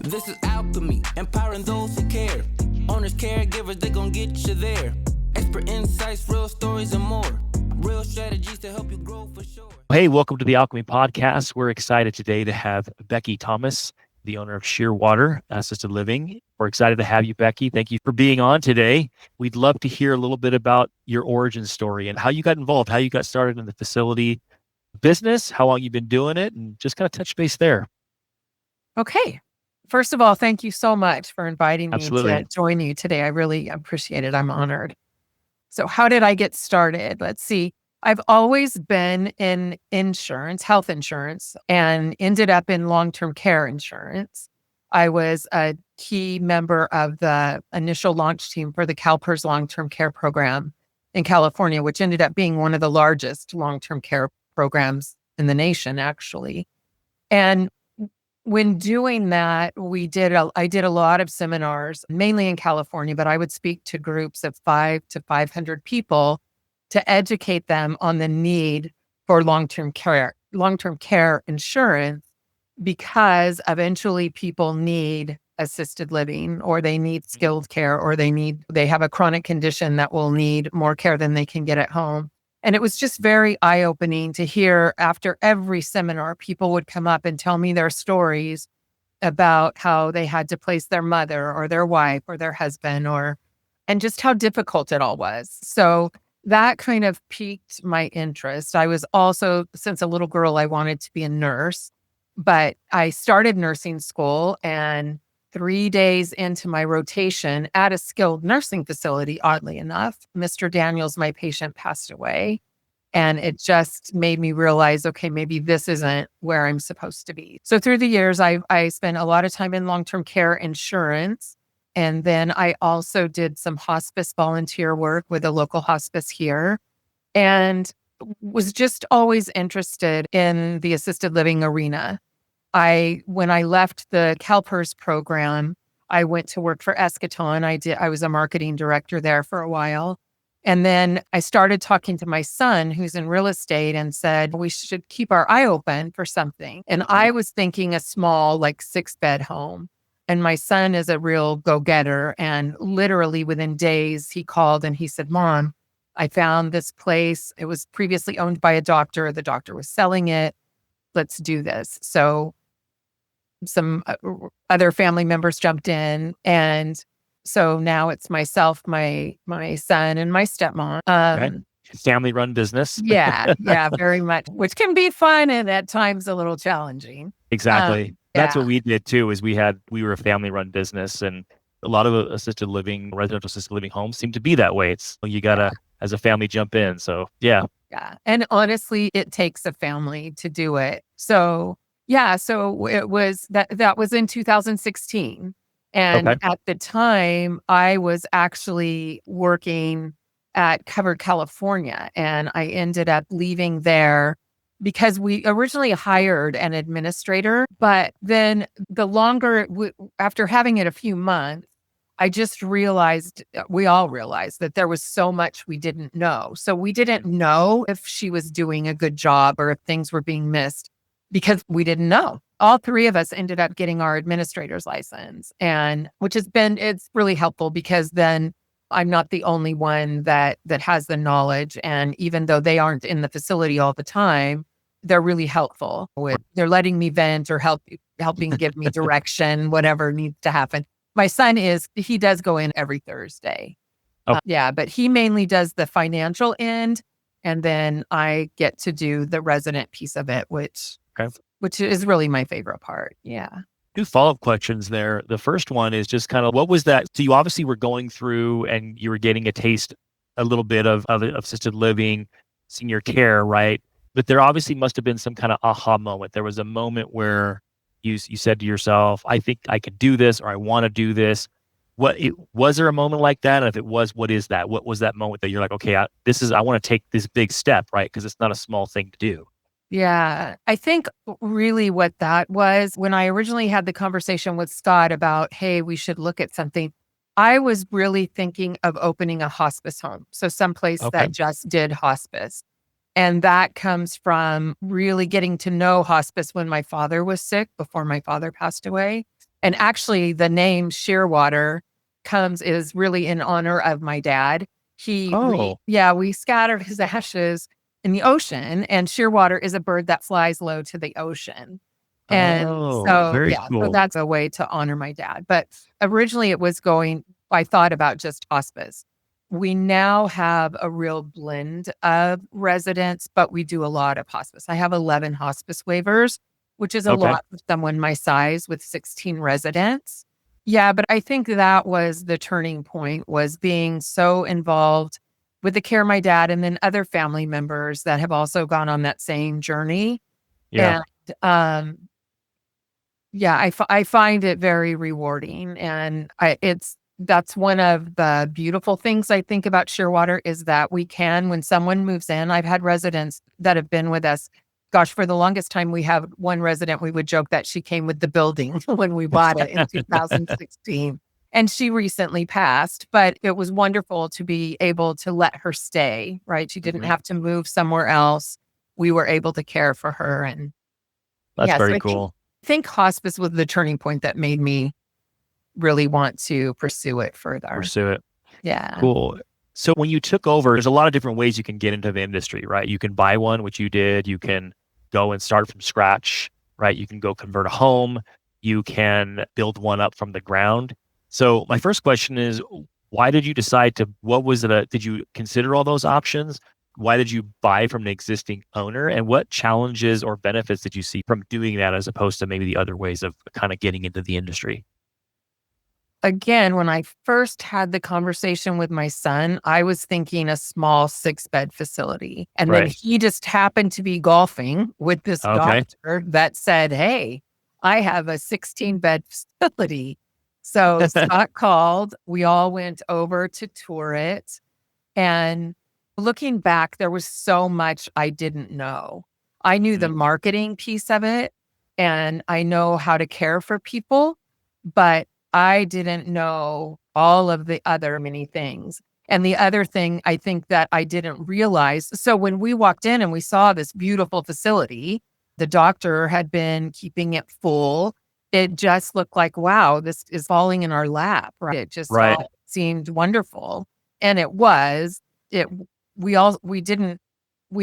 This is alchemy, empowering those who care. Owners, caregivers, they gon' get you there. Expert insights, real stories, and more. Real strategies to help you grow for sure. Hey, welcome to the Alchemy Podcast. We're excited today to have Becky Thomas, the owner of Shearwater Assisted Living. We're excited to have you, Becky. Thank you for being on today. We'd love to hear a little bit about your origin story and how you got involved, how you got started in the facility business, how long you've been doing it, and just kind of touch base there. Okay. First of all, thank you so much for inviting me Absolutely. to join you today. I really appreciate it. I'm honored. So how did I get started? Let's see. I've always been in insurance, health insurance, and ended up in long-term care insurance. I was a key member of the initial launch team for the CalPERS long-term care program in California, which ended up being one of the largest long-term care programs in the nation, actually. And when doing that, I did a lot of seminars, mainly in California, but I would speak to groups of 500 to 500 people to educate them on the need for long-term care insurance, because eventually people need assisted living, or they need skilled care, or they have a chronic condition that will need more care than they can get at home. And it was just very eye-opening to hear after every seminar, people would come up and tell me their stories about how they had to place their mother or their wife or their husband, and just how difficult it all was. So that kind of piqued my interest. I was also, since a little girl, I wanted to be a nurse, but I started nursing school, and 3 days into my rotation at a skilled nursing facility, oddly enough, Mr. Daniels, my patient, passed away. And it just made me realize, okay, maybe this isn't where I'm supposed to be. So through the years, I spent a lot of time in long-term care insurance. And then I also did some hospice volunteer work with a local hospice here, and was just always interested in the assisted living arena. When I left the CalPERS program, I went to work for Eschaton. I was a marketing director there for a while. And then I started talking to my son, who's in real estate, and said, we should keep our eye open for something. And I was thinking a small, like 6-bed home. And my son is a real go-getter. And literally within days, he called and he said, Mom, I found this place. It was previously owned by a doctor. The doctor was selling it. Let's do this. So some other family members jumped in, and so now it's myself, my son, and my stepmom. Right. Family-run business. Yeah, very much, which can be fun and at times a little challenging. Exactly. That's what we did too, is we were a family-run business, and a lot of residential assisted living homes seem to be that way. It's, you gotta, as a family, jump in. So yeah. Yeah. And honestly, it takes a family to do it. So it was that was in 2016. And At the time, I was actually working at Covered California, and I ended up leaving there because we originally hired an administrator. But then after having it a few months, I just realized, we all realized, that there was so much we didn't know. So we didn't know if she was doing a good job or if things were being missed, because we didn't know. All three of us ended up getting our administrator's license, and it's really helpful, because then I'm not the only one that has the knowledge. And even though they aren't in the facility all the time, they're really helpful they're letting me vent or helping give me direction, whatever needs to happen. My son he does go in every Thursday. But he mainly does the financial end. And then I get to do the resident piece of it, which is really my favorite part. Yeah. 2 follow-up questions there. The first one is just kind of, what was that? So you obviously were going through and you were getting a little bit of assisted living, senior care, right? But there obviously must have been some kind of aha moment. There was a moment where you said to yourself, I think I could do this, or I want to do this. Was there a moment like that? And if it was, what is that? What was that moment that you're like, okay, I want to take this big step, right? Because it's not a small thing to do. Yeah, I think really what that was, when I originally had the conversation with Scott about, hey, we should look at something, I was really thinking of opening a hospice home. So someplace that just did hospice. And that comes from really getting to know hospice when my father was sick, before my father passed away. And actually the name Shearwater is really in honor of my dad. We scattered his ashes in the ocean, and shearwater is a bird that flies low to the ocean. And Very so cool. that's a way to honor my dad. But originally I thought about just hospice. We now have a real blend of residents, but we do a lot of hospice. I have 11 hospice waivers, which is a Okay. lot for someone my size with 16 residents. Yeah, but I think that was the turning point, was being so involved with the care of my dad and then other family members that have also gone on that same journey. Yeah. And I find it very rewarding. And that's one of the beautiful things I think about Shearwater is that when someone moves in, I've had residents that have been with us. Gosh, for the longest time, we have one resident, we would joke that she came with the building when we bought it in 2016. And she recently passed, but it was wonderful to be able to let her stay, right? She didn't have to move somewhere else. We were able to care for her. And That's very I cool. think hospice was the turning point that made me really want to pursue it further. Yeah. Cool. So when you took over, there's a lot of different ways you can get into the industry, right? You can buy one, which you did. You can go and start from scratch, right? You can go convert a home. You can build one up from the ground. So my first question is, why did you decide did you consider all those options? Why did you buy from an existing owner? And what challenges or benefits did you see from doing that as opposed to maybe the other ways of kind of getting into the industry? Again, when I first had the conversation with my son, I was thinking a small 6-bed facility. And then he just happened to be golfing with this doctor that said, hey, I have a 16-bed facility. So Scott called, we all went over to tour it. And looking back, there was so much I didn't know. I knew the marketing piece of it, and I know how to care for people, but I didn't know all of the other many things. And the other thing I think that I didn't realize, so when we walked in and we saw this beautiful facility, the doctor had been keeping it full. It just looked like, wow, this is falling in our lap, right? It just all seemed wonderful. And it was. We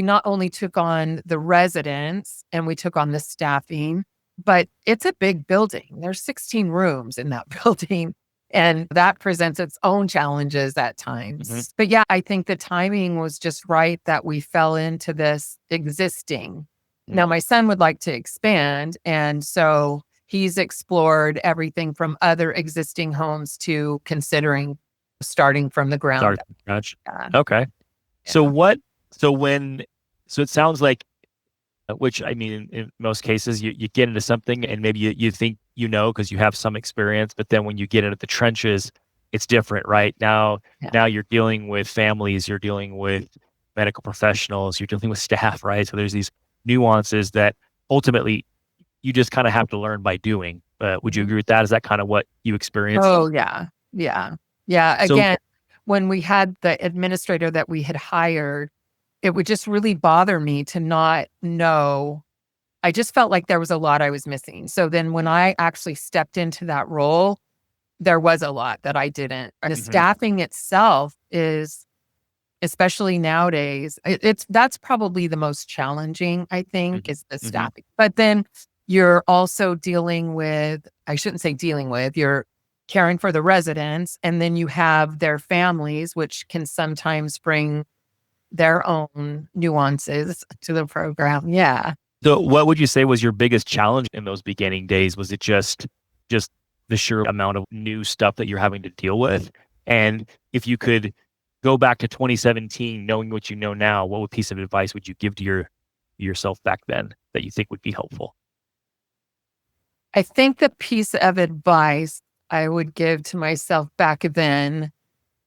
not only took on the residents and we took on the staffing, but it's a big building. There's 16 rooms in that building, and that presents its own challenges at times. But yeah, I think the timing was just right that we fell into this existing. Now, my son would like to expand, and so he's explored everything from other existing homes to considering starting from the ground. Okay. Yeah. So it sounds like, which I mean, in most cases, you get into something and maybe you think because you have some experience, but then when you get into the trenches, it's different, right? Now you're dealing with families, you're dealing with medical professionals, you're dealing with staff, right? So there's these nuances that ultimately you just kind of have to learn by doing. Would you agree with that? Is that kind of what you experienced? Oh, yeah. Again, when we had the administrator that we had hired, it would just really bother me to not know. I just felt like there was a lot I was missing. So then when I actually stepped into that role, there was a lot that I didn't. And the staffing itself is, especially nowadays, that's probably the most challenging, I think, is the staffing. But then you're also you're caring for the residents, and then you have their families, which can sometimes bring their own nuances to the program. Yeah. So what would you say was your biggest challenge in those beginning days? Was it just the sheer amount of new stuff that you're having to deal with? And if you could go back to 2017, knowing what you know now, what piece of advice would you give to yourself back then that you think would be helpful? I think the piece of advice I would give to myself back then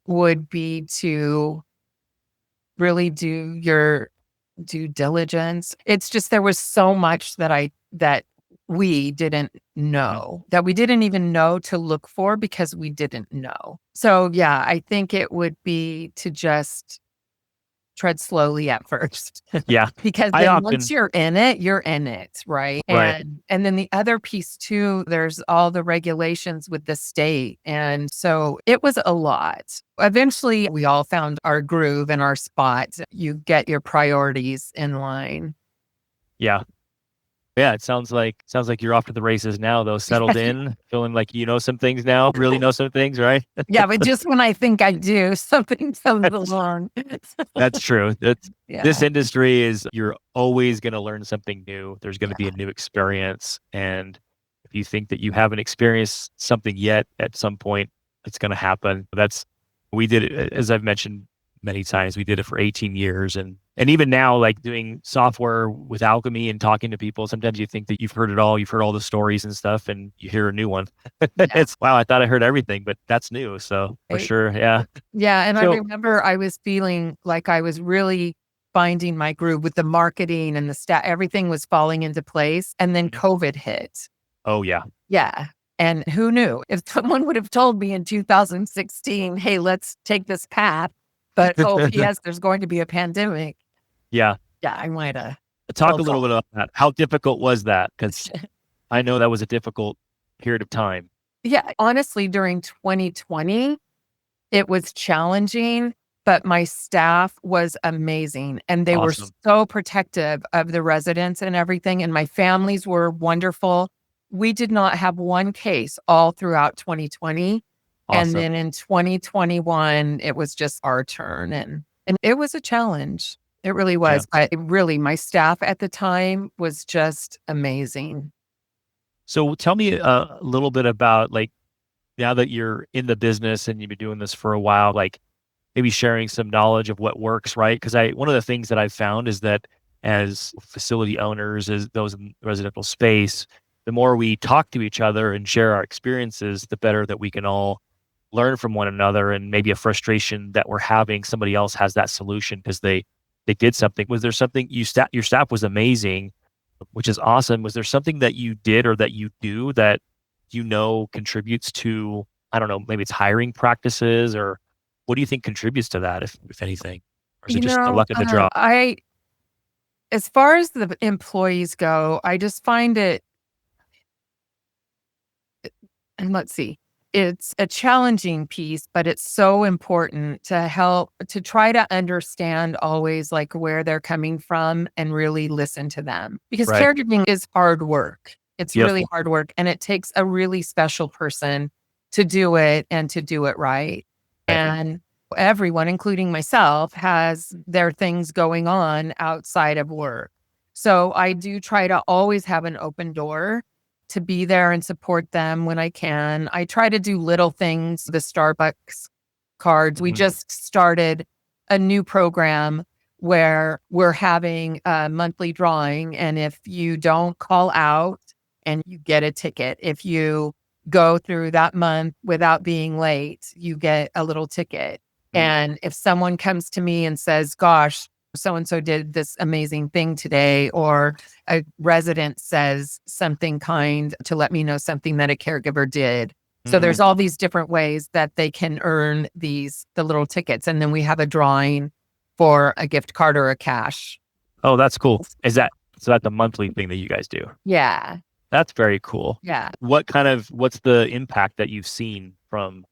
would be to really do your due diligence. It's just, there was so much that we didn't know, that we didn't even know to look for because we didn't know. So yeah, I think it would be to just tread slowly at first. Yeah. Because I then often, once you're in it, right? right. And then the other piece too, there's all the regulations with the state. And so it was a lot. Eventually we all found our groove and our spot. You get your priorities in line. Yeah. Yeah. It sounds like you're off to the races now, though, settled in, feeling like you know some things now, really know some things, right? Yeah, but just when I think I do, something comes along. That's true. This Yeah. industry is, you're always going to learn something new. There's going to be Yeah. a new experience. And if you think that you haven't experienced something yet, at some point, it's going to happen. We did it, as I've mentioned many times, we did it for 18 years. And even now, like doing software with Alchemy and talking to people, sometimes you think that you've heard it all. You've heard all the stories and stuff, and you hear a new one. Yeah. It's, wow, I thought I heard everything, but that's new. So for Right. sure. Yeah. Yeah. And I So, remember I was feeling like I was really finding my groove with the marketing and the staff. Everything was falling into place. And then COVID hit. oh, yeah. Yeah. And who knew? If someone would have told me in 2016, hey, let's take this path, but oh, yes, there's going to be a pandemic. Yeah. Yeah, I might have. Talk a little bit about that. How difficult was that? Because I know that was a difficult period of time. Yeah, honestly, during 2020, it was challenging, but my staff was amazing and they were Awesome. so protective of the residents and everything. And my families were wonderful. We did not have one case all throughout 2020. And Awesome. then in 2021, it was just our turn. And it was a challenge. It really Yeah. was. My staff at the time was just amazing. So tell me a little bit about, like, now that you're in the business and you've been doing this for a while, like maybe sharing some knowledge of what works, right? Because one of the things that I've found is that as facility owners, as those in residential space, the more we talk to each other and share our experiences, the better that we can all learn from one another. And maybe a frustration that we're having, somebody else has that solution because they did something. Was there something your staff was amazing, which is awesome. Was there something that you did or that you do that contributes to, I don't know, maybe it's hiring practices, or what do you think contributes to that, if anything? Or is it just the luck of the draw? As far as the employees go, I just find it, and let's see, it's a challenging piece, but it's so important to try to understand always like where they're coming from and really listen to them. Because Right. caregiving is hard work. It's Yep. really hard work, and it takes a really special person to do it and to do it right. Right. And everyone, including myself, has their things going on outside of work. So I do try to always have an open door to be there and support them when I can. I try to do little things, the Starbucks cards. We Mhm. just started a new program where we're having a monthly drawing. And if you don't call out and you get a ticket, if you go through that month without being late, you get a little ticket. Mhm. And if someone comes to me and says, gosh, so-and-so did this amazing thing today, or a resident says something kind to let me know something that a caregiver did. So Mhm. there's all these different ways that they can earn the little tickets. And then we have a drawing for a gift card or a cash. Oh, that's cool. So that's a monthly thing that you guys do? Yeah. That's very cool. Yeah. What's the impact that you've seen from,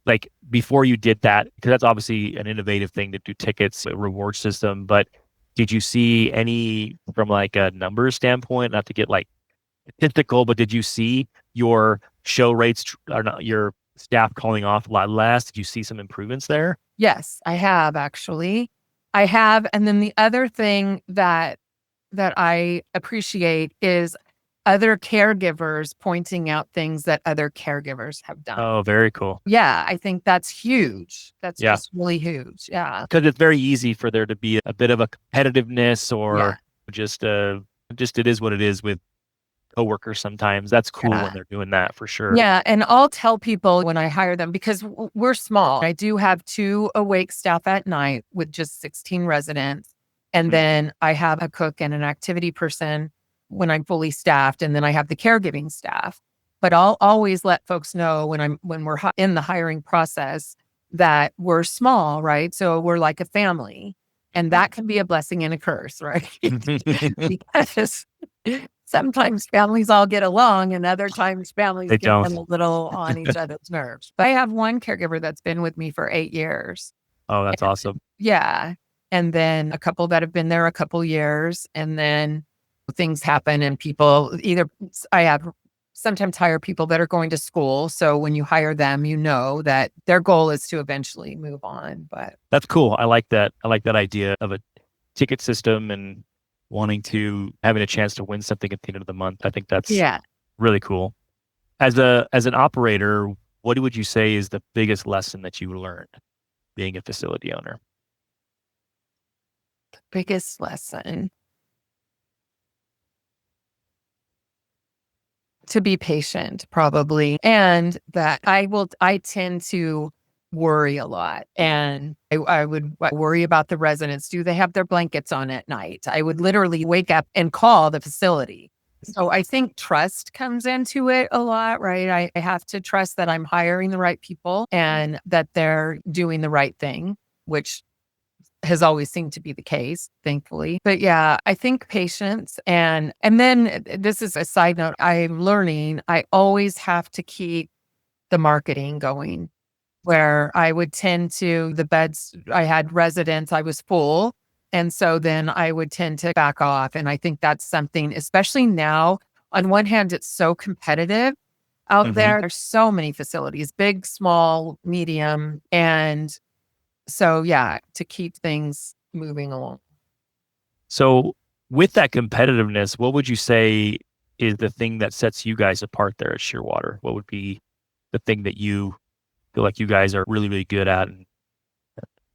like, before you did that? Because that's obviously an innovative thing to do, tickets, a reward system. But did you see any, from like a numbers standpoint, not to get like statistical, but did you see your show rates or not, your staff calling off a lot less? Did you see some improvements there? Yes, I have actually. I have. And then the other thing that I appreciate is other caregivers pointing out things that other caregivers have done. Oh, very cool. Yeah, I think that's huge. That's Yeah. just really huge. Yeah. Because it's very easy for there to be a bit of a competitiveness, or just it is what it is with coworkers sometimes. That's cool Yeah. when they're doing that, for sure. Yeah. And I'll tell people when I hire them, because we're small. I do have 2 awake staff at night with just 16 residents. And Mhm. then I have a cook and an activity person when I'm fully staffed. And then I have the caregiving staff. But I'll always let folks know when we're in the hiring process that we're small, right? So we're like a family. And that can be a blessing and a curse, right? Because sometimes families all get along and other times families They get don't. a little on each other's nerves. But I have one caregiver that's been with me for 8 years. Oh, that's awesome. Yeah. And then a couple that have been there a couple years. And then things happen and people I have sometimes hire people that are going to school. So when you hire them, you know that their goal is to eventually move on. But That's cool. I like that. I like that idea of a ticket system and having a chance to win something at the end of the month. I think that's yeah, really cool. As an operator, what would you say is the biggest lesson that you learned being a facility owner? biggest lesson. To be patient, probably. And that I tend to worry a lot. And I would worry about the residents. Do they have their blankets on at night? I would literally wake up and call the facility. So I think trust comes into it a lot, right? I have to trust that I'm hiring the right people and that they're doing the right thing, which has always seemed to be the case, thankfully. But yeah, I think patience and then this is a side note, I'm learning I always have to keep the marketing going where I would tend to the beds, I had residents, I was full. And so then I would tend to back off. And I think that's something, especially now, on one hand, it's so competitive out there. There's so many facilities, big, small, medium. And so, yeah, to keep things moving along. So with that competitiveness, what would you say is the thing that sets you guys apart there at Shearwater? What would be the thing that you feel like you guys are really, really good at and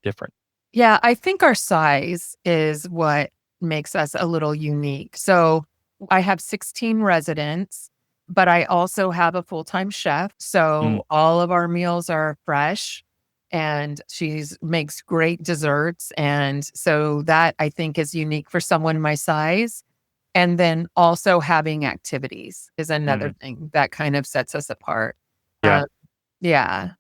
different? Yeah, I think our size is what makes us a little unique. So I have 16 residents, but I also have a full-time chef. So all of our meals are fresh. And she makes great desserts. And so that I think is unique for someone my size. And then also having activities is another thing that kind of sets us apart. Yeah. Yeah.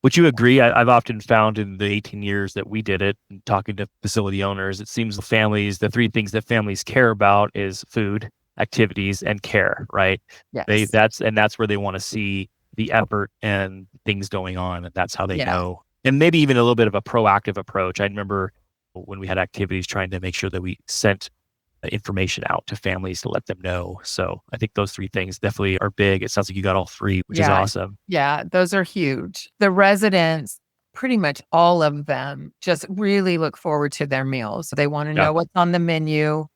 Would you agree? I've often found in the 18 years that we did it, and talking to facility owners, it seems the three things that families care about is food, activities, and care, right? Yes. That's where they want to see the effort and things going on. And that's how they know. And maybe even a little bit of a proactive approach. I remember when we had activities trying to make sure that we sent information out to families to let them know. So I think those three things definitely are big. It sounds like you got all three, which is awesome. Yeah, those are huge. The residents, pretty much all of them, just really look forward to their meals. They want to know what's on the menu.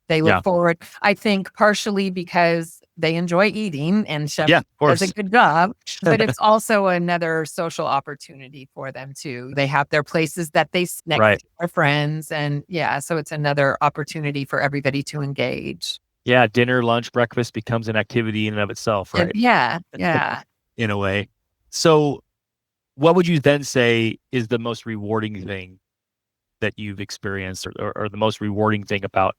They look forward, I think, partially because they enjoy eating and chef does a good job, but it's also another social opportunity for them too. They have their places that they snack to their friends. And so it's another opportunity for everybody to engage. Yeah, dinner, lunch, breakfast becomes an activity in and of itself, right? Yeah. In a way. So what would you then say is the most rewarding thing that you've experienced or the most rewarding thing about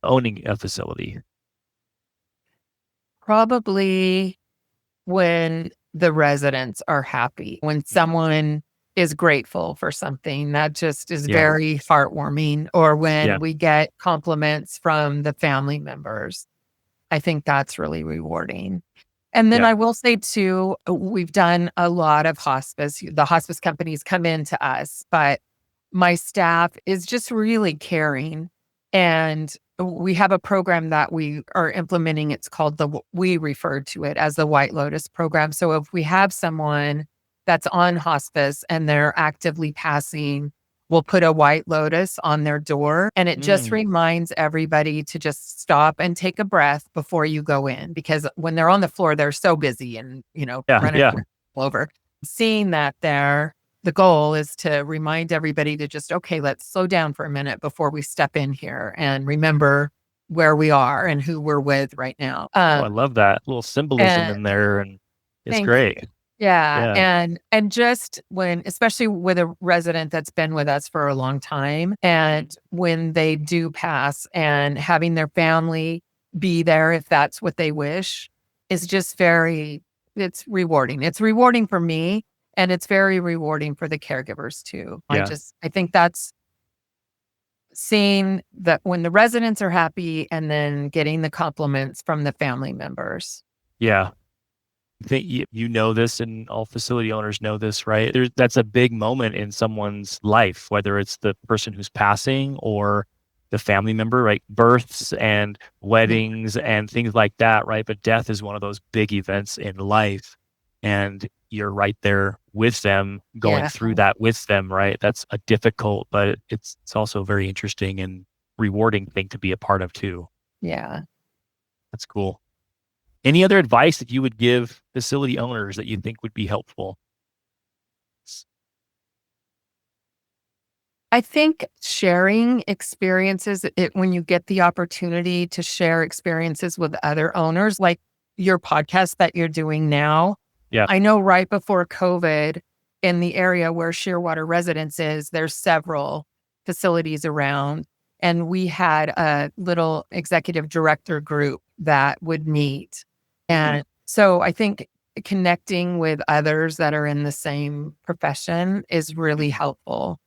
owning a facility? Probably when the residents are happy, when someone is grateful for something, that just is very heartwarming. Or when we get compliments from the family members, I think that's really rewarding. And then I will say too, we've done a lot of hospice. The hospice companies come in to us, but my staff is just really caring. And we have a program that we are implementing. It's called we refer to it as the White Lotus program. So if we have someone that's on hospice and they're actively passing, we'll put a White Lotus on their door. And it just reminds everybody to just stop and take a breath before you go in. Because when they're on the floor, they're so busy and, running over. Seeing that there, the goal is to remind everybody to just, okay, let's slow down for a minute before we step in here and remember where we are and who we're with right now. I love that little symbolism in there, and it's great. Yeah. And just especially with a resident that's been with us for a long time, and when they do pass and having their family be there, if that's what they wish, is just it's rewarding. It's rewarding for me. And it's very rewarding for the caregivers too. I think that's seeing that when the residents are happy and then getting the compliments from the family members. Yeah. I think you know this, and all facility owners know this, right? That's a big moment in someone's life, whether it's the person who's passing or the family member, right? Births and weddings and things like that, right? But death is one of those big events in life. And you're right there with them, going through that with them, right? That's a difficult, but it's also a very interesting and rewarding thing to be a part of too. Yeah. That's cool. Any other advice that you would give facility owners that you think would be helpful? I think sharing experiences, when you get the opportunity to share experiences with other owners, like your podcast that you're doing now. Yeah. I know right before COVID, in the area where Shearwater residence is, there's several facilities around. And we had a little executive director group that would meet. And so I think connecting with others that are in the same profession is really helpful.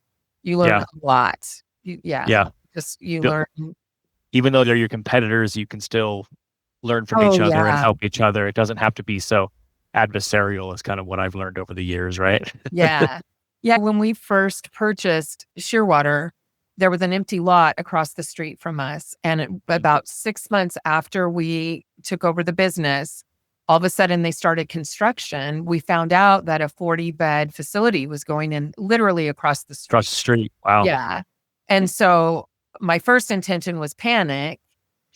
You learn a lot. Just learn. Even though they're your competitors, you can still learn from each other and help each other. It doesn't have to be so adversarial, is kind of what I've learned over the years, right? Yeah. When we first purchased Shearwater, there was an empty lot across the street from us. And about 6 months after we took over the business, all of a sudden they started construction. We found out that a 40-bed facility was going in literally across the street. Across the street. Wow. Yeah. And so my first intention was panic.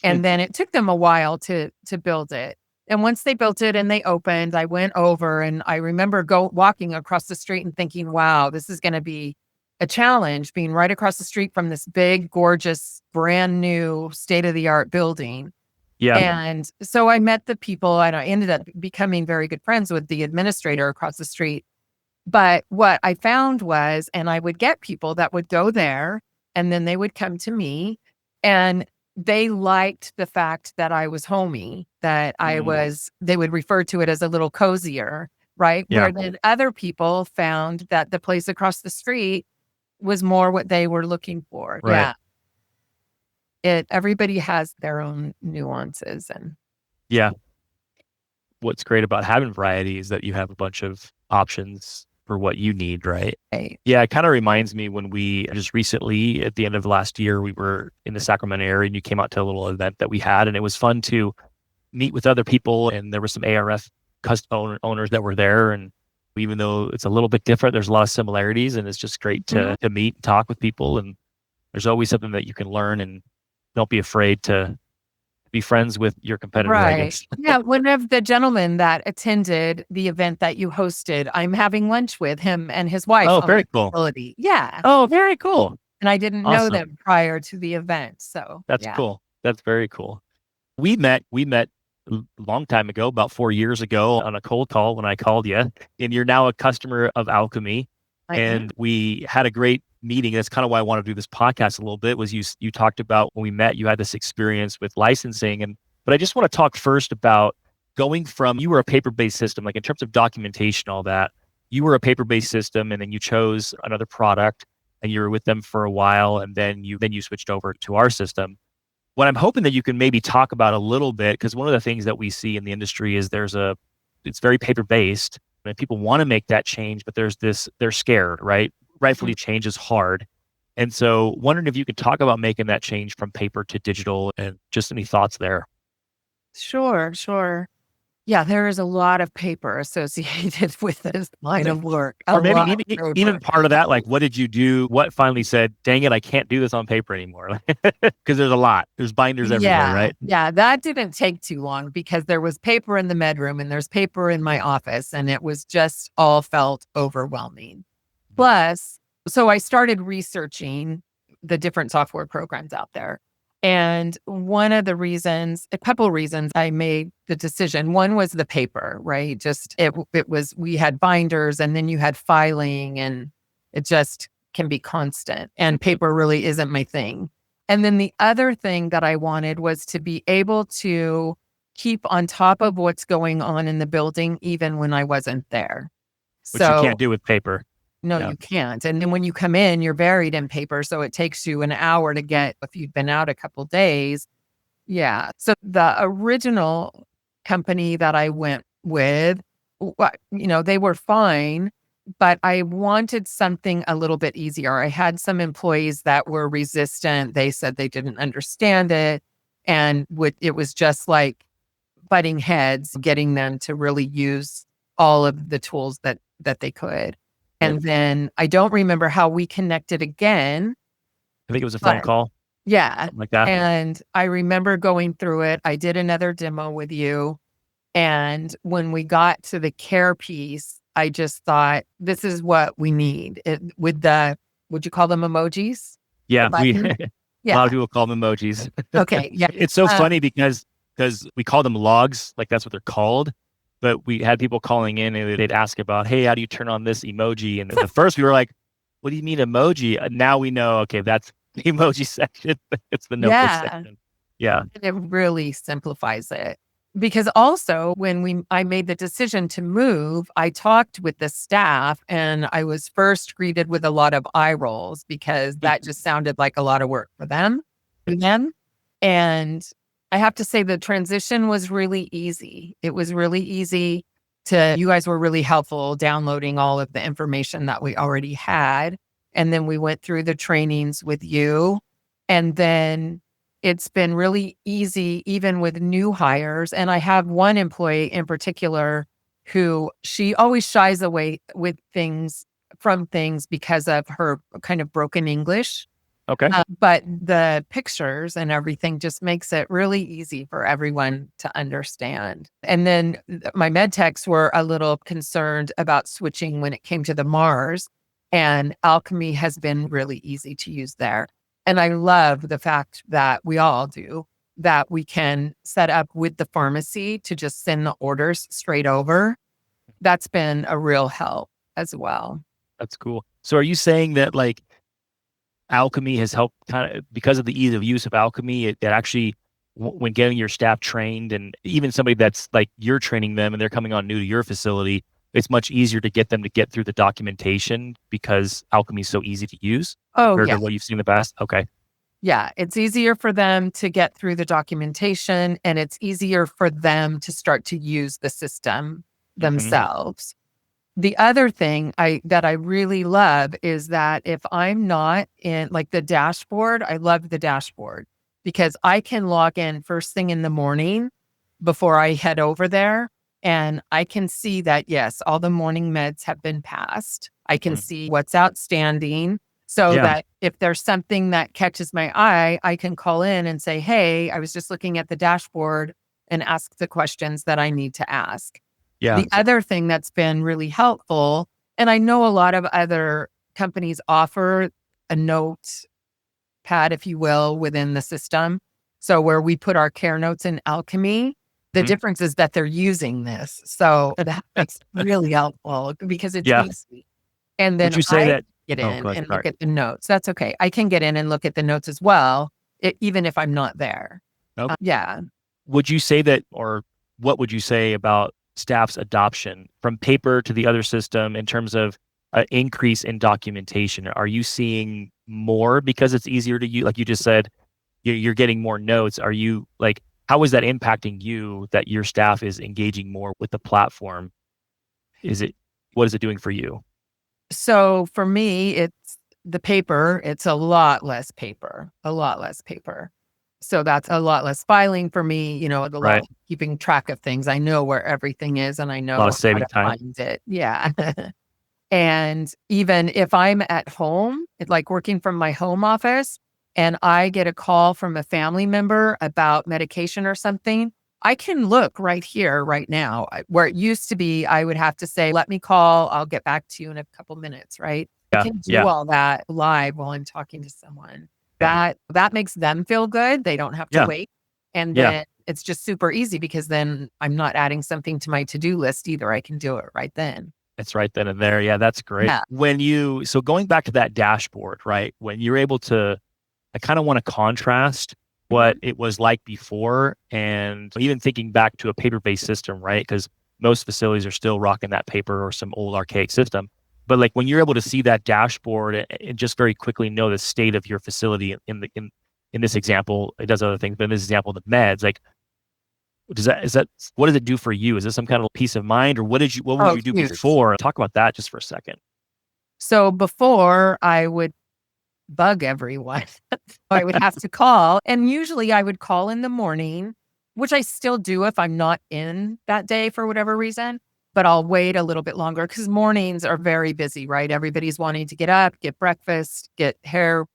And then it took them a while to build it. And once they built it and they opened, I went over and I remember walking across the street and thinking, wow, this is going to be a challenge, being right across the street from this big, gorgeous, brand new state-of-the-art building. Yeah. And so I met the people and I ended up becoming very good friends with the administrator across the street. But what I found was, and I would get people that would go there and then they would come to me and they liked the fact that I was homey, that they would refer to it as a little cozier, right? Yeah. Where then other people found that the place across the street was more what they were looking for. Right. Yeah. Everybody has their own nuances and. Yeah. What's great about having variety is that you have a bunch of options for what you need, right? Right. Yeah, it kind of reminds me when we just recently, at the end of last year, we were in the Sacramento area and you came out to a little event that we had, and it was fun to meet with other people. And there were some ARF owners that were there. And even though it's a little bit different, there's a lot of similarities, and it's just great to meet and talk with people. And there's always something that you can learn, and don't be afraid to be friends with your competitors, I guess. Yeah, one of the gentlemen that attended the event that you hosted, I'm having lunch with him and his wife. Oh, very cool. Facility. Yeah. Oh, very cool. And I didn't know them prior to the event. So that's cool. That's very cool. We met a long time ago, about 4 years ago, on a cold call when I called you, and you're now a customer of Alchemy. And we had a great meeting. That's kind of why I want to do this podcast a little bit, was you talked about when we met, you had this experience with licensing. But I just want to talk first about going from, you were a paper-based system, like in terms of documentation, all that, you were a paper-based system, and then you chose another product and you were with them for a while, and then you switched over to our system. What I'm hoping that you can maybe talk about a little bit, because one of the things that we see in the industry is it's very paper-based, and people want to make that change, but they're scared, right? Rightfully, change is hard. And so wondering if you could talk about making that change from paper to digital, and just any thoughts there. Sure. Yeah, there is a lot of paper associated with this line of work. Or maybe even part of that, like, what did you do? What finally said, dang it, I can't do this on paper anymore? Because there's a lot. There's binders everywhere, right? Yeah, that didn't take too long, because there was paper in the bedroom and there's paper in my office, and it was just all felt overwhelming. Plus, so I started researching the different software programs out there. And a couple reasons I made the decision. One was the paper, right? Just it was, we had binders, and then you had filing, and it just can be constant. And paper really isn't my thing. And then the other thing that I wanted was to be able to keep on top of what's going on in the building, even when I wasn't there. Which you can't do with paper. No, Yeah. you can't. And then when you come in, you're buried in paper. So it takes you an hour to get, if you've been out a couple days. Yeah. So the original company that I went with, they were fine, but I wanted something a little bit easier. I had some employees that were resistant. They said they didn't understand it. And it was just like butting heads, getting them to really use all of the tools that they could. And then I don't remember how we connected again. I think it was a phone call. Yeah. Something like that. And I remember going through it. I did another demo with you. And when we got to the care piece, I just thought, this is what we need. Would you call them emojis? Yeah. A Yeah. lot of people call them emojis. Okay. Yeah. It's so funny because we call them logs, like that's what they're called. But we had people calling in and they'd ask about, hey, how do you turn on this emoji? And at first we were like, what do you mean emoji? Now we know, okay, that's the emoji section. It's the notebook section. Yeah. It really simplifies it. Because also when I made the decision to move, I talked with the staff and I was first greeted with a lot of eye rolls because that just sounded like a lot of work for them. And I have to say the transition was really easy. It was really easy you guys were really helpful downloading all of the information that we already had. And then we went through the trainings with you. And then it's been really easy, even with new hires. And I have one employee in particular who she always shies away from things because of her kind of broken English. Okay. But the pictures and everything just makes it really easy for everyone to understand. And then my med techs were a little concerned about switching when it came to the Mars, and Alchemy has been really easy to use there. And I love the fact that we all do that we can set up with the pharmacy to just send the orders straight over. That's been a real help as well. That's cool. So are you saying that like Alchemy has helped kind of because of the ease of use of Alchemy, it actually, when getting your staff trained and even somebody that's like you're training them and they're coming on new to your facility, it's much easier to get them to get through the documentation because Alchemy is so easy to use compared to what you've seen in the past? Okay. Yeah, it's easier for them to get through the documentation and it's easier for them to start to use the system themselves. The other thing that I really love is that if I'm not in like the dashboard, I love the dashboard because I can log in first thing in the morning before I head over there. And I can see that, yes, all the morning meds have been passed. I can see what's outstanding so that if there's something that catches my eye, I can call in and say, hey, I was just looking at the dashboard and ask the questions that I need to ask. Yeah. The other thing that's been really helpful, and I know a lot of other companies offer a note pad, if you will, within the system. So where we put our care notes in Alchemy, the difference is that they're using this. So that makes it really helpful because it's easy. And then would you say I get in and look at the notes. That's okay. I can get in and look at the notes as well, even if I'm not there. Okay. Yeah. Would you say that, or what would you say about staff's adoption from paper to the other system in terms of an increase in documentation? Are you seeing more because it's easier to use? Like you just said, you're getting more notes. Are you like, how is that impacting you that your staff is engaging more with the platform? What is it doing for you? So for me, it's the paper. It's a lot less paper. So that's a lot less filing for me, a lot of keeping track of things. I know where everything is and I know how to find it. Yeah. And even if I'm at home, like working from my home office, and I get a call from a family member about medication or something, I can look right here, right now, where it used to be, I would have to say, let me call, I'll get back to you in a couple minutes, right? I can do all that live while I'm talking to someone. That makes them feel good. They don't have to wait. And then it's just super easy because then I'm not adding something to my to-do list either. I can do it right then. It's right then and there. Yeah, that's great. Yeah. So going back to that dashboard, right? When you're able to, I kind of want to contrast what it was like before and even thinking back to a paper-based system, right? Because most facilities are still rocking that paper or some old archaic system. But like when you're able to see that dashboard and just very quickly know the state of your facility in this example, it does other things, but in this example, the meds, like what does it do for you? Is this some kind of peace of mind, or what would Oh, you do huge. before? Talk about that just for a second. So before I would bug everyone, I would have to call. And usually I would call in the morning, which I still do if I'm not in that day for whatever reason, but I'll wait a little bit longer because mornings are very busy, right? Everybody's wanting to get up, get breakfast, get hair,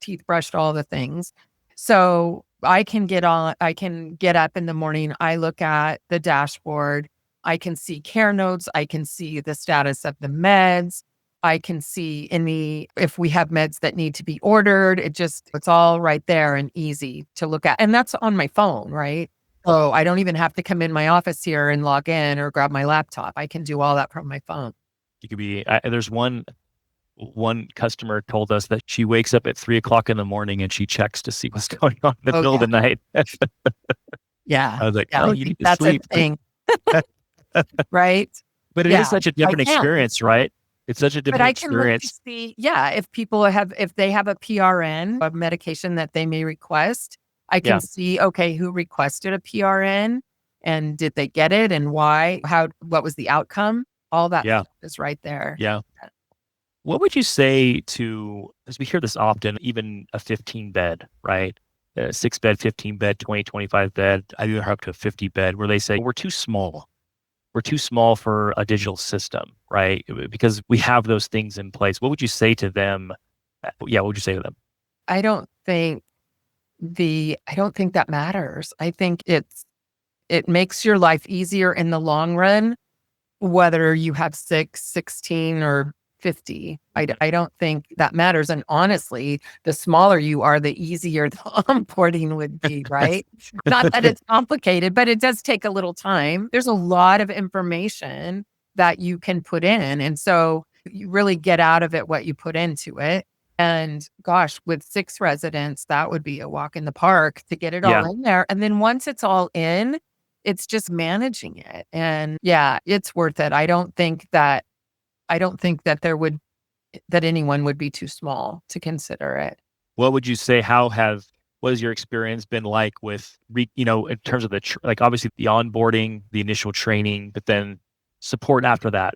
teeth brushed, all the things. So I can get up in the morning. I look at the dashboard. I can see care notes. I can see the status of the meds. I can see if we have meds that need to be ordered. It's all right there and easy to look at. And that's on my phone, right? So I don't even have to come in my office here and log in or grab my laptop. I can do all that from my phone. You could be, there's one customer told us that she wakes up at 3:00 in the morning and she checks to see what's going on in the middle of the night. Yeah. I was like, yeah, oh, you need to that's sleep. a thing. Right? But it is such a different experience, right? It's such a different experience. But I can look to see, if they have a PRN of medication that they may request, I can see, okay, who requested a PRN and did they get it and why? What was the outcome? All that stuff is right there. Yeah. What would you say to, as we hear this often, even a 15-bed, right? A 6-bed, 15-bed, 20, 25-bed, I even heard up to a 50-bed, where they say, we're too small. We're too small for a digital system, right? Because we have those things in place. What would you say to them? What would you say to them? I don't think that matters. I think it makes your life easier in the long run, whether you have 6, 16, or 50. I don't think that matters. And honestly, the smaller you are, the easier the onboarding would be, right? Not that it's complicated, but it does take a little time. There's a lot of information that you can put in. And so you really get out of it what you put into it. And gosh, with 6 residents, that would be a walk in the park to get it all in there. And then once it's all in, it's just managing it. And it's worth it. I don't think that anyone would be too small to consider it. What would you say? What has your experience been like with, in terms of obviously the onboarding, the initial training, but then support after that,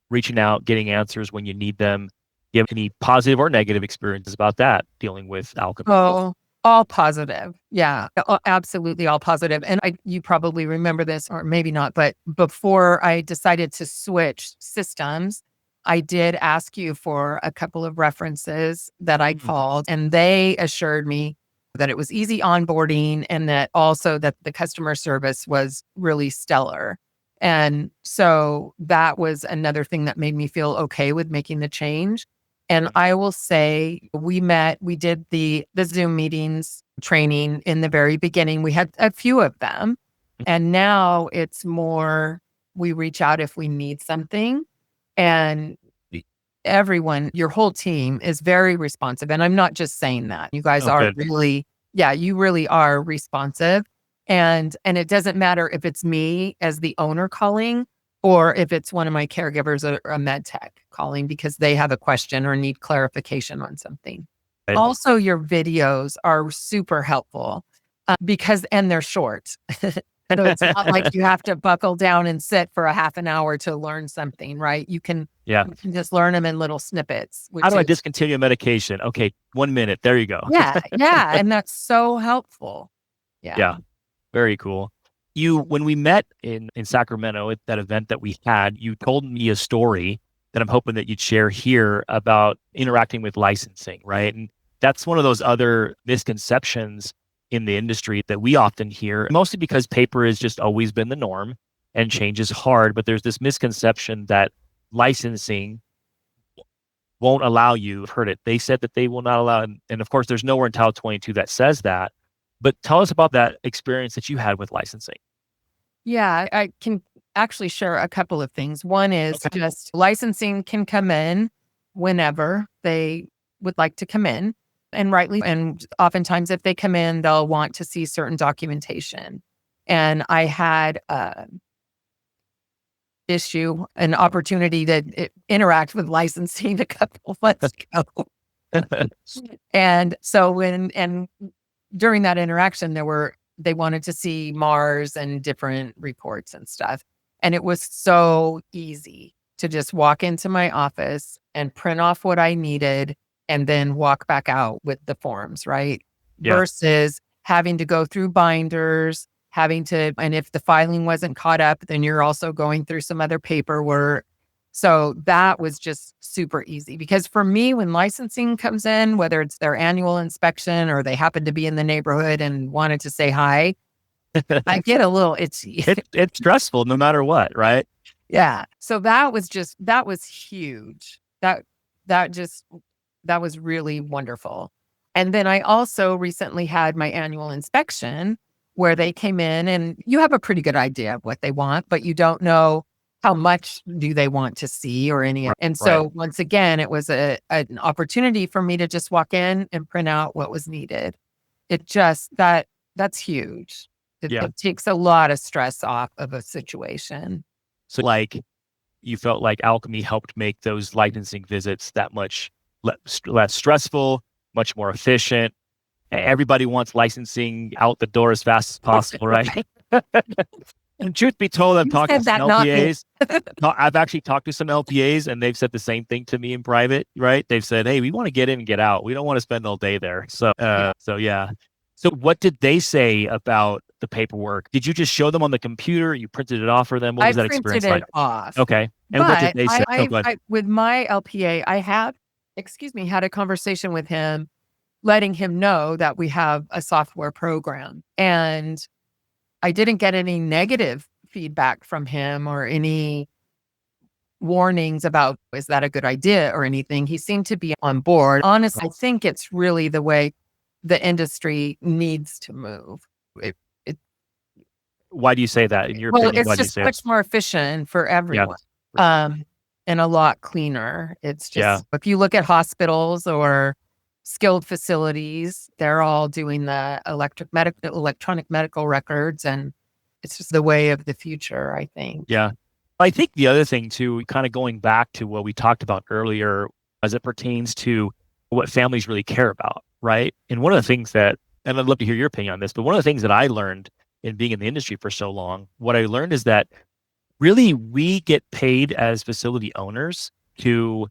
reaching out, getting answers when you need them? Do you have any positive or negative experiences about that, dealing with alcohol? Oh, all positive. Yeah, absolutely all positive. And you probably remember this, or maybe not, but before I decided to switch systems, I did ask you for a couple of references that I called, and they assured me that it was easy onboarding and that also that the customer service was really stellar. And so that was another thing that made me feel okay with making the change. And I will say we did the Zoom meetings training in the very beginning. We had a few of them, and now it's more, we reach out if we need something. And everyone, your whole team is very responsive. And I'm not just saying that. You guys are really, you really are responsive. And it doesn't matter if it's me as the owner calling or if it's one of my caregivers or a med tech calling because they have a question or need clarification on something. Right. Also, your videos are super helpful and they're short. So it's not like you have to buckle down and sit for a half an hour to learn something, right? You can just learn them in little snippets. How do I discontinue medication? Okay, 1 minute. There you go. Yeah. And that's so helpful. Yeah. Very cool. When we met in Sacramento at that event that we had, you told me a story that I'm hoping that you'd share here about interacting with licensing, right? And that's one of those other misconceptions in the industry that we often hear, mostly because paper has just always been the norm and change is hard. But there's this misconception that licensing won't allow you. I've heard it. They said that they will not allow, and of course, there's nowhere in Title 22 that says that. But tell us about that experience that you had with licensing. Yeah, I can actually share a couple of things. One is just licensing can come in whenever they would like to come in. And oftentimes if they come in, they'll want to see certain documentation. And I had issue, an opportunity to interact with licensing a couple of months ago. And so during that interaction, they wanted to see Mars and different reports and stuff. And it was so easy to just walk into my office and print off what I needed and then walk back out with the forms, right? Yeah. Versus having to go through binders, and if the filing wasn't caught up, then you're also going through some other paperwork. So that was just super easy, because for me, when licensing comes in, whether it's their annual inspection or they happen to be in the neighborhood and wanted to say hi, I get a little itchy. It's stressful no matter what, right? Yeah. So that was huge. That was really wonderful. And then I also recently had my annual inspection where they came in, and you have a pretty good idea of what they want, but you don't know how much do they want to see or any. And so once again, it was an opportunity for me to just walk in and print out what was needed. That's huge. It takes a lot of stress off of a situation. So you felt like Alchemy helped make those licensing visits that much less stressful, much more efficient. Everybody wants licensing out the door as fast as possible, right? And truth be told, I've talked to some LPAs. I've actually talked to some LPAs, and they've said the same thing to me in private, right? They've said, hey, we want to get in and get out. We don't want to spend all day there. So yeah. So what did they say about the paperwork? Did you just show them on the computer? You printed it off for them? What was that experience like? I printed it off. Okay. And what did they say? With my LPA, I had a conversation with him, letting him know that we have a software program. And I didn't get any negative feedback from him or any warnings about, is that a good idea or anything. He seemed to be on board. Honestly, I think it's really the way the industry needs to move. Why do you say that? In your opinion, it's just much more efficient for everyone. Yeah. And a lot cleaner. It's just, if you look at hospitals or skilled facilities, they're all doing the electronic medical records, and it's just the way of the future, I think. Yeah. I think the other thing too, kind of going back to what we talked about earlier as it pertains to what families really care about, right? And one of the things and I'd love to hear your opinion on this, but one of the things that I learned in being in the industry for so long, what I learned is that really we get paid as facility owners to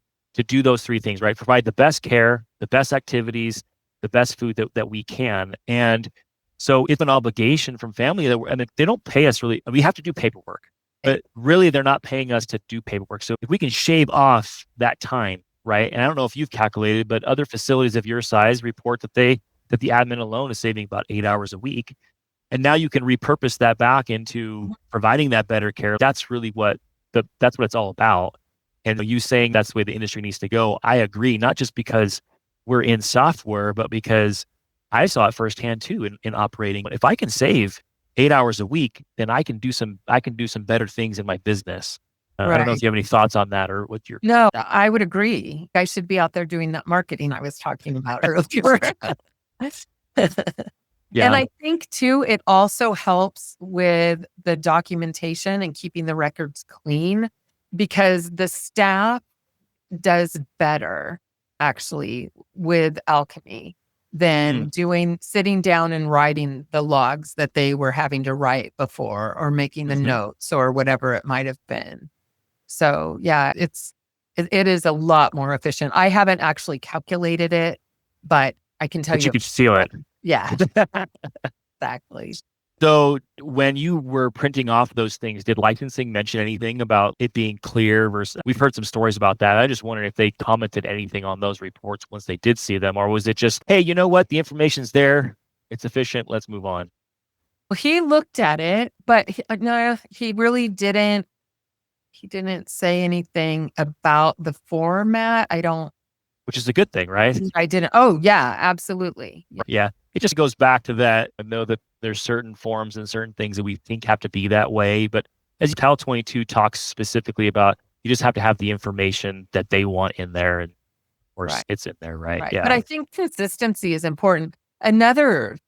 do those three things, right? Provide the best care, the best activities, the best food that we can. And so it's an obligation from family and they don't pay us really. We have to do paperwork, but really they're not paying us to do paperwork. So if we can shave off that time, right? And I don't know if you've calculated, but other facilities of your size report that the admin alone is saving about 8 hours a week. And now you can repurpose that back into providing that better care. That's really that's what it's all about. And you saying that's the way the industry needs to go, I agree, not just because we're in software, but because I saw it firsthand too in operating. If I can save 8 hours a week, then I can do some better things in my business. I don't know if you have any thoughts on that or what your... No, I would agree. I should be out there doing that marketing I was talking about earlier. Yeah. And I think too, it also helps with the documentation and keeping the records clean, because the staff does better actually with Alchemy than sitting down and writing the logs that they were having to write before, or making the notes or whatever it might have been. So yeah, it is a lot more efficient. I haven't actually calculated it, but I can tell you. You could feel it. Yeah, exactly. So when you were printing off those things, did licensing mention anything about it being clear versus... We've heard some stories about that. I just wondered if they commented anything on those reports once they did see them, or was it just, hey, you know what? The information's there. It's efficient. Let's move on. Well, he looked at it, but he really didn't. He didn't say anything about the format. Which is a good thing, right? I didn't. Oh, yeah, absolutely. Yeah. It just goes back to that. I know that there's certain forms and certain things that we think have to be that way. But as Cal 22 talks specifically about, you just have to have the information that they want in there, and or it's in there, right? Yeah. But I think consistency is important. Another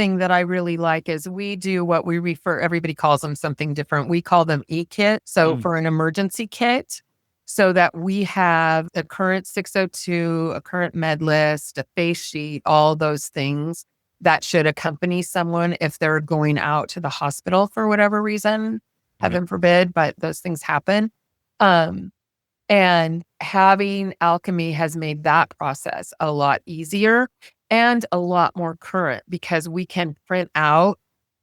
thing that I really like is we do what we refer, everybody calls them something different. We call them e-kit. So for an emergency kit, so that we have a current 602, a current med list, a face sheet, all those things that should accompany someone if they're going out to the hospital for whatever reason, heaven forbid, but those things happen. And having Alchemy has made that process a lot easier and a lot more current because we can print out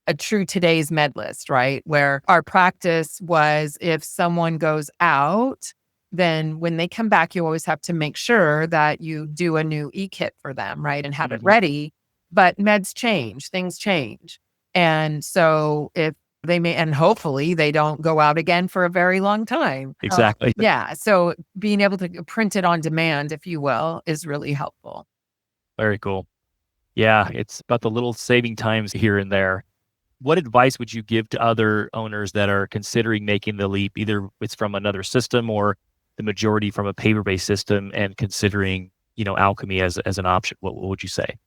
a true today's med list, right? Where our practice was if someone goes out, then when they come back, you always have to make sure that you do a new e-kit for them, right? And have it ready. But meds change, things change. And so if they may, and hopefully they don't go out again for a very long time. Exactly. Yeah. So being able to print it on demand, if you will, is really helpful. Very cool. Yeah. It's about the little saving times here and there. What advice would you give to other owners that are considering making the leap? Either it's from another system or the majority from a paper-based system and considering, Alchemy as an option. What would you say?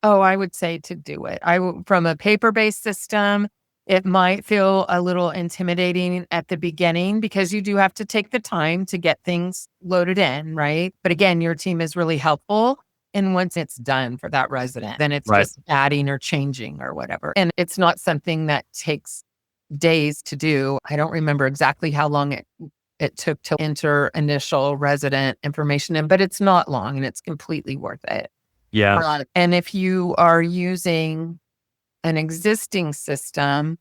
Oh, I would say to do it. From a paper-based system, it might feel a little intimidating at the beginning because you do have to take the time to get things loaded in, right? But again, your team is really helpful. And once it's done for that resident, then it's just adding or changing or whatever. And it's not something that takes days to do. I don't remember exactly how long it took to enter initial resident information in, but it's not long and it's completely worth it. Yeah. And if you are using an existing system,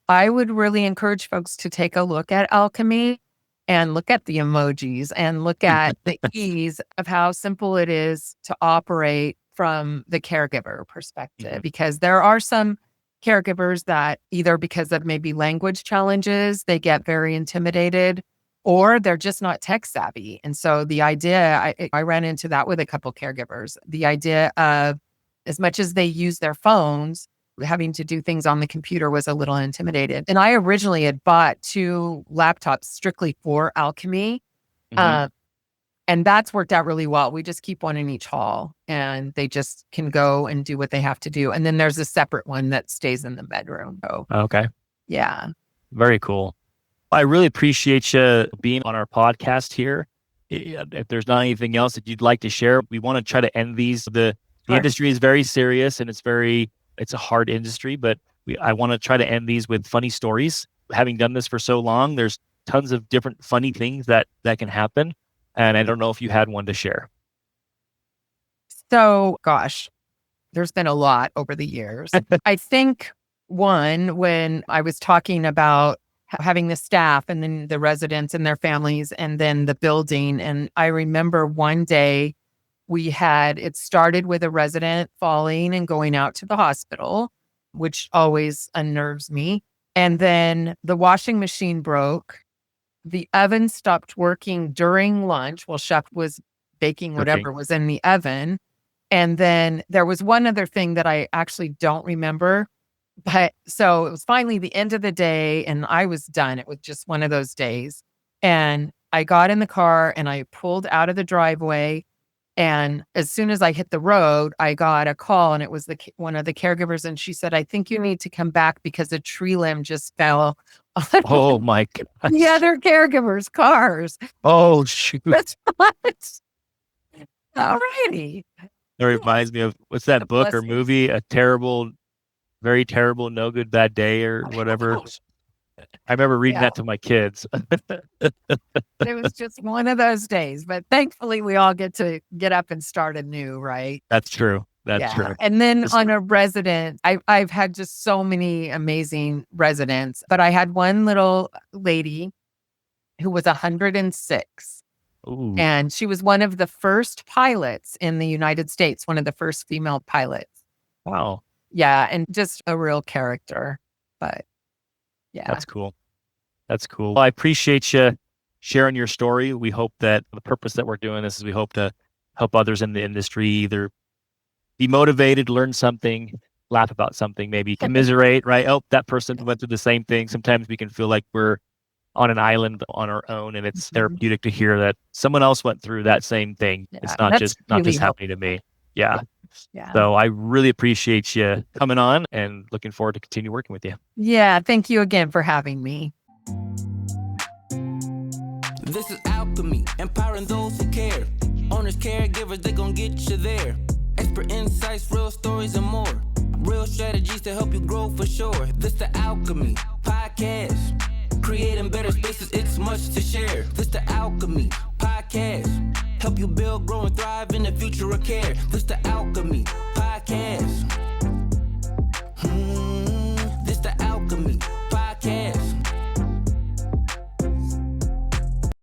I would really encourage folks to take a look at Alchemy and look at the emojis and look at the ease of how simple it is to operate from the caregiver perspective, because there are some caregivers that either because of maybe language challenges, they get very intimidated or they're just not tech savvy. And so the idea, I ran into that with a couple caregivers, the idea of as much as they use their phones, having to do things on the computer was a little intimidated. And I originally had bought 2 laptops strictly for Alchemy. And that's worked out really well. We just keep one in each hall and they just can go and do what they have to do. And then there's a separate one that stays in the bedroom. So, okay. Yeah. Very cool. I really appreciate you being on our podcast here. If there's not anything else that you'd like to share, we want to try to end these. The industry is very serious and it's a hard industry, but I want to try to end these with funny stories. Having done this for so long, there's tons of different funny things that can happen. And I don't know if you had one to share. So, gosh, there's been a lot over the years. I think one, when I was talking about having the staff and then the residents and their families and then the building. And I remember one day it started with a resident falling and going out to the hospital, which always unnerves me. And then the washing machine broke. The oven stopped working during lunch while chef was baking whatever was in the oven. And then there was one other thing that I actually don't remember. But so it was finally the end of the day and I was done. It was just one of those days. And I got in the car and I pulled out of the driveway. And as soon as I hit the road, I got a call and it was one of the caregivers. And she said, I think you need to come back because a tree limb just fell on Oh my God. the other caregivers' cars. Oh, shoot. That's what? All righty. That reminds me of, what's that book or movie? Very terrible, no good, bad day or whatever. I remember reading that to my kids. It was just one of those days, but thankfully we all get to get up and start anew, right? That's true. That's true. And then on a resident, I've had just so many amazing residents, but I had one little lady who was 106. Ooh. And she was one of the first pilots in the United States, one of the first female pilots. Wow. Yeah. And just a real character, but yeah. That's cool. Well, I appreciate you sharing your story. We hope that the purpose that we're doing this is we hope to help others in the industry either be motivated, learn something, laugh about something, maybe commiserate, right? Oh, that person went through the same thing. Sometimes we can feel like we're on an island on our own and it's therapeutic to hear that someone else went through that same thing. It's not just happening to me. Yeah. Yeah. So I really appreciate you coming on and looking forward to continue working with you. Yeah. Thank you again for having me. This is alchemy, empowering those who care. Owners, caregivers, they gon' get you there. Expert insights, real stories, and more. Real strategies to help you grow for sure. This the Alchemy Podcast. Creating better spaces, it's much to share. This the Alchemy Podcast. Help you build, grow, and thrive in the future of care. This the Alchemy Podcast.